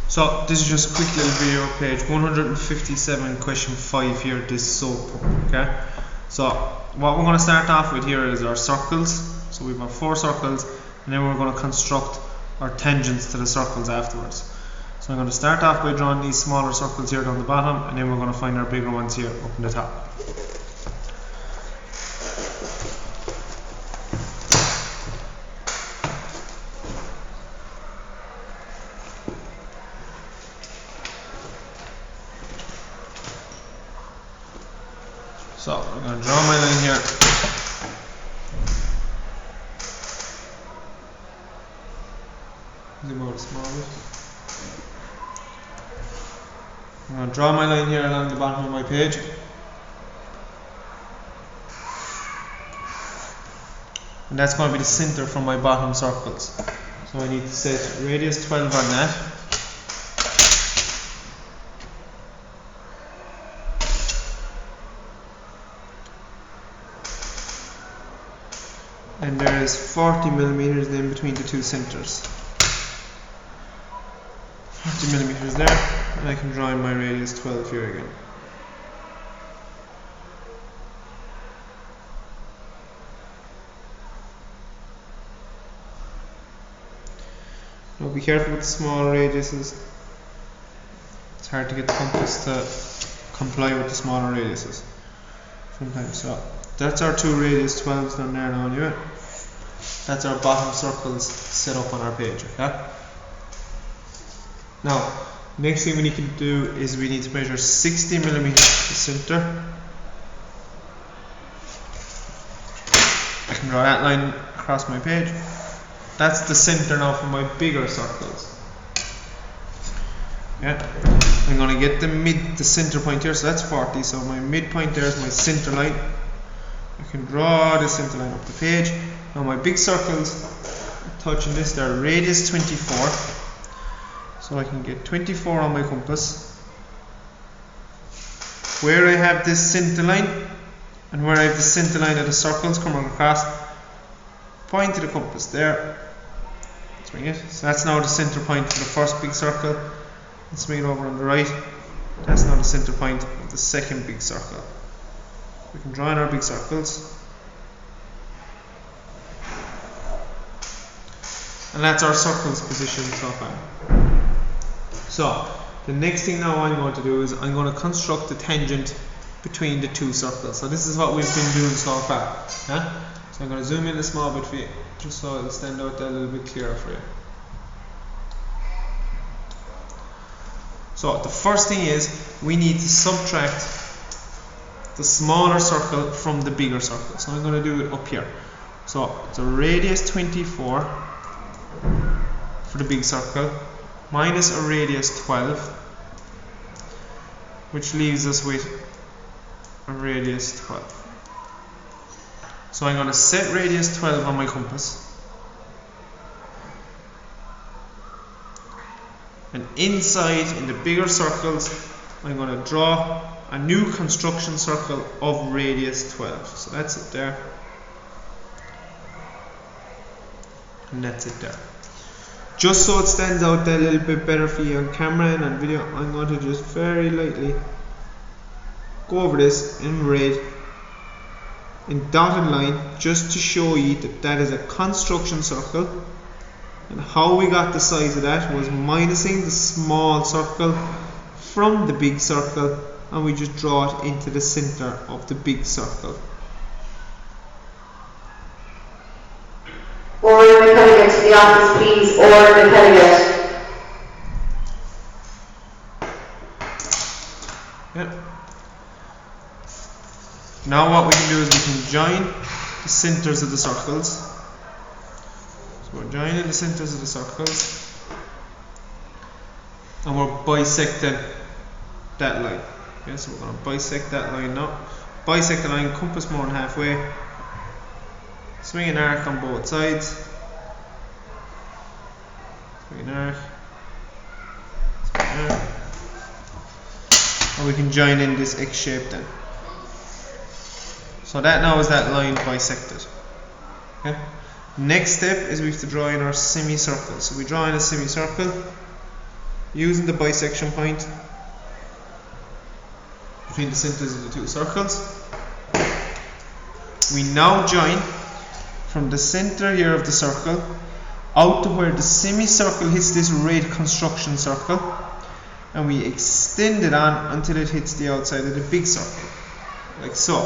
So this is just a quick little video, page 157, question 5 here, this soap pump, okay? So what we're going to start off with here is our circles. So we've got 4 circles, and then we're going to construct our tangents to the circles afterwards. So I'm going to start off by drawing these smaller circles here down the bottom, and then we're going to find our bigger ones here up in the top. So I'm going to draw my line here. Zoom out a small bit. I'm going to draw my line here along the bottom of my page. And that's going to be the center from my bottom circles. So I need to set radius 12 on that. And there is 40 millimeters in between the two centers. 40 millimeters there, and I can draw in my radius 12 here again. Now be careful with the small radiuses. It's hard to get the compass to comply with the smaller radiuses sometimes. So that's our 2 radius 12s down there now anyway. That's our bottom circles set up on our page, okay? Now, next thing we need to do is we need to measure 60 millimeters to the center. I can draw that line across my page. That's the center now for my bigger circles. Yeah, I'm going to get the center point here, so that's 40. So my midpoint there is my center line. I can draw the center line up the page. Now my big circles touching this there, radius 24. So I can get 24 on my compass. Where I have this center line and where I have the center line of the circles coming across, point to the compass there. Swing it. So that's now the center point for the first big circle. And swing it over on the right. That's now the center point of the second big circle. We can draw in our big circles. And that's our circles position so far. So the next thing now I'm going to do is I'm going to construct a tangent between the 2 circles. So this is what we've been doing so far. Yeah? So I'm going to zoom in a small bit for you, just so it'll stand out there a little bit clearer for you. So the first thing is we need to subtract the smaller circle from the bigger circle. So I'm going to do it up here. So it's a radius 24 for the big circle minus a radius 12, which leaves us with a radius 12. So I'm going to set radius 12 on my compass, and inside in the bigger circles I'm going to draw a new construction circle of radius 12. So that's it there, and that's it there. Just so it stands out there a little bit better for you on camera and on video, I'm going to just very lightly go over this in red in dotted line, just to show you that that is a construction circle. And how we got the size of that was minusing the small circle from the big circle, and we just draw it into the center of the big circle. Or the mechanic to the office, please, or the mechanic. Yep. Now what we can do is we can join the centers of the circles. So we're joining the centers of the circles, and we're bisecting that line. Okay, so we're going to bisect that line now. Bisect the line, compass more than halfway. Swing an arc on both sides. Swing an arc. Swing an arc. And we can join in this X shape then. So that now is that line bisected. Okay. Next step is we have to draw in our semicircle. So we draw in a semicircle. using the bisection point between the centers of the two circles. We now join from the center here of the circle out to where the semicircle hits this red construction circle, and we extend it on until it hits the outside of the big circle, like so.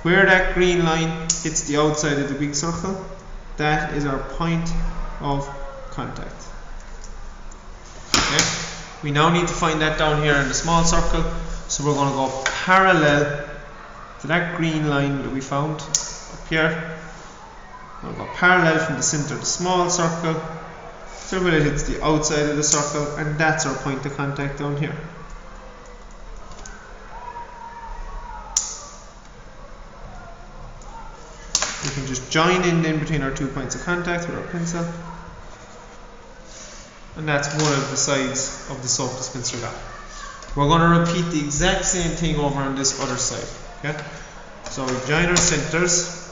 Where that green line hits the outside of the big circle, that is our point of contact. Okay? We now need to find that down here in the small circle, so we're going to go parallel to that green line that we found up here. We'll go parallel from the center of the small circle till where it hits the outside of the circle, and that's our point of contact down here. We can just join in between our 2 points of contact with our pencil, and that's one of the sides of the soap dispenser gap. We're going to repeat the exact same thing over on this other side. Okay? So we join our centers.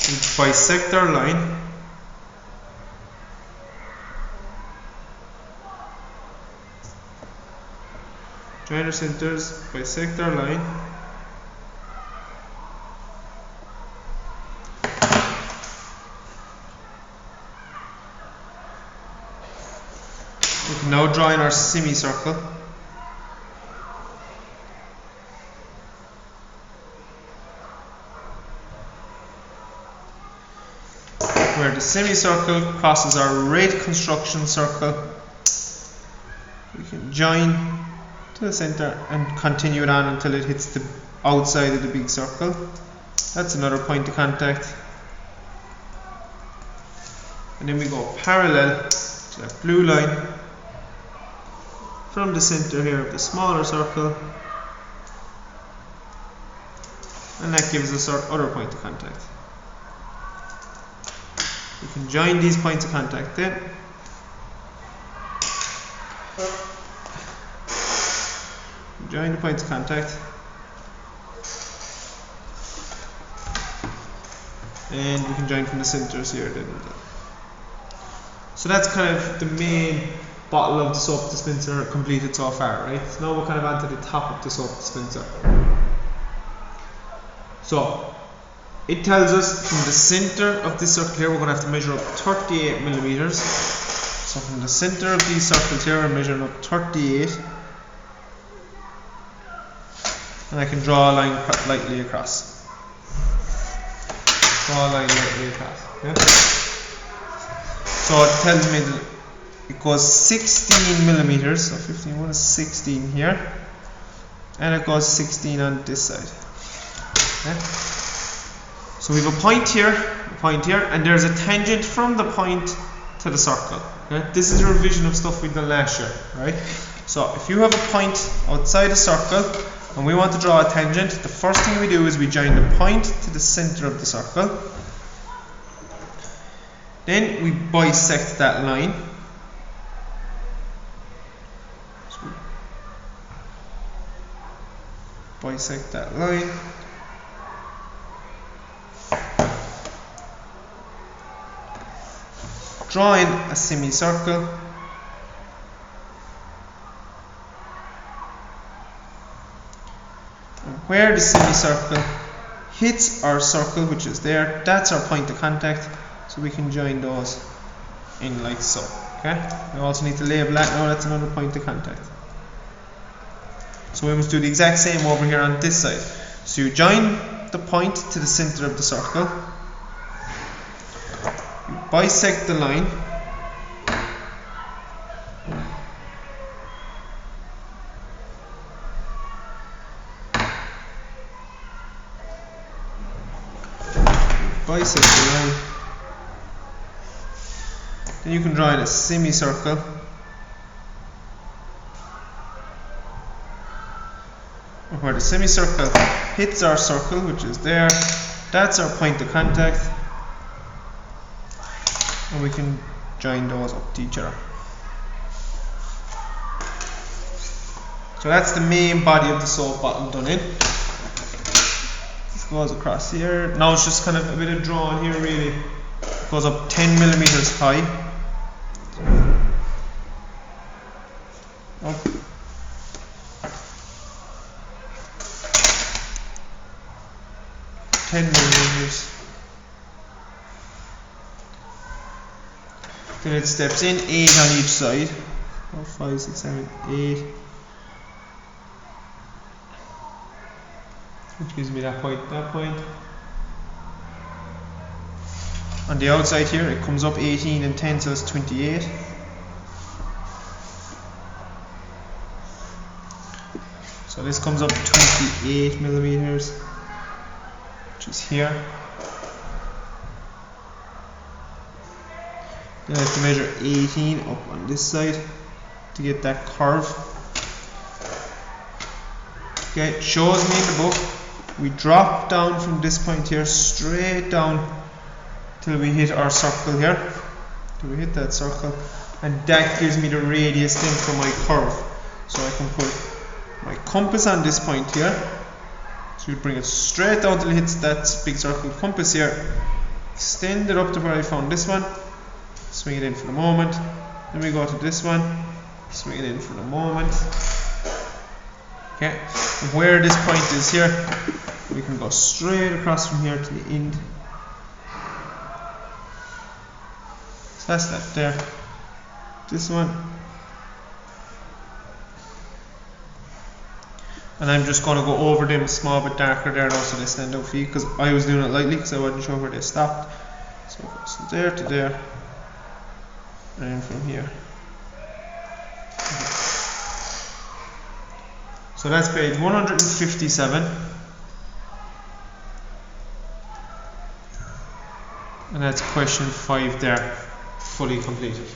We bisect our line. Join our centers, bisect our line. We can now draw in our semicircle. Where the semicircle crosses our red construction circle, we can join to the center and continue it on until it hits the outside of the big circle. That's another point of contact. And then we go parallel to that blue line from the center here of the smaller circle, and that gives us our other point of contact. We can join these points of contact then. Join the points of contact, and we can join from the centers here then. So that's kind of the main bottle of the soap dispenser completed so far, right? So now we're kind of onto the top of the soap dispenser. So it tells us from the center of this circle here, we're going to have to measure up 38 millimeters. So from the center of these circles here, we're measuring up 38. And I can draw a line lightly across. Draw a line lightly across. Yeah? So it tells me that it goes 16 millimeters. So 15, what is 16 here? And it goes 16 on this side. Okay? So we have a point here, and there's a tangent from the point to the circle. Okay? This is a revision of stuff we've done last year, right? So if you have a point outside a circle and we want to draw a tangent, the first thing we do is we join the point to the center of the circle. Then we bisect that line. So bisect that line. Draw in a semicircle. And where the semicircle hits our circle, which is there, that's our point of contact. So we can join those in like so. Okay? We also need to label that now, that's another point of contact. So we must do the exact same over here on this side. So you join the point to the center of the circle. You bisect the line. Bisect the line. Then you can draw in a semicircle. Where the semicircle hits our circle, which is there, that's our point of contact, and we can join those up to each other. So that's the main body of the soap bottle done in. goes across here. Now it's just kind of a bit of drawn here really. It goes up 10 millimeters high. Up. $10 Then it steps in 8 on each side. 4, 5, 6, 7, 8. Which gives me that point, that point. On the outside here it comes up 18 and 10, so it's 28. So this comes up 28 millimeters, which is here. Then I have to measure 18 up on this side to get that curve. Okay, it shows me in the book we drop down from this point here straight down till we hit our circle here. Till we hit that circle, and that gives me the radius then for my curve. So I can put my compass on this point here. So we bring it straight down till it hits that big circle compass here. Extend it up to where I found this one. Swing it in for the moment. Then we go to this one. Swing it in for the moment. Okay. And where this point is here, we can go straight across from here to the end. So that's that there. This one. And I'm just going to go over them a small bit darker there now so they stand out for you, because I was doing it lightly because I wasn't sure where they stopped. So it goes from there to there. And then from here. So that's page 157. And that's question 5 there, fully completed.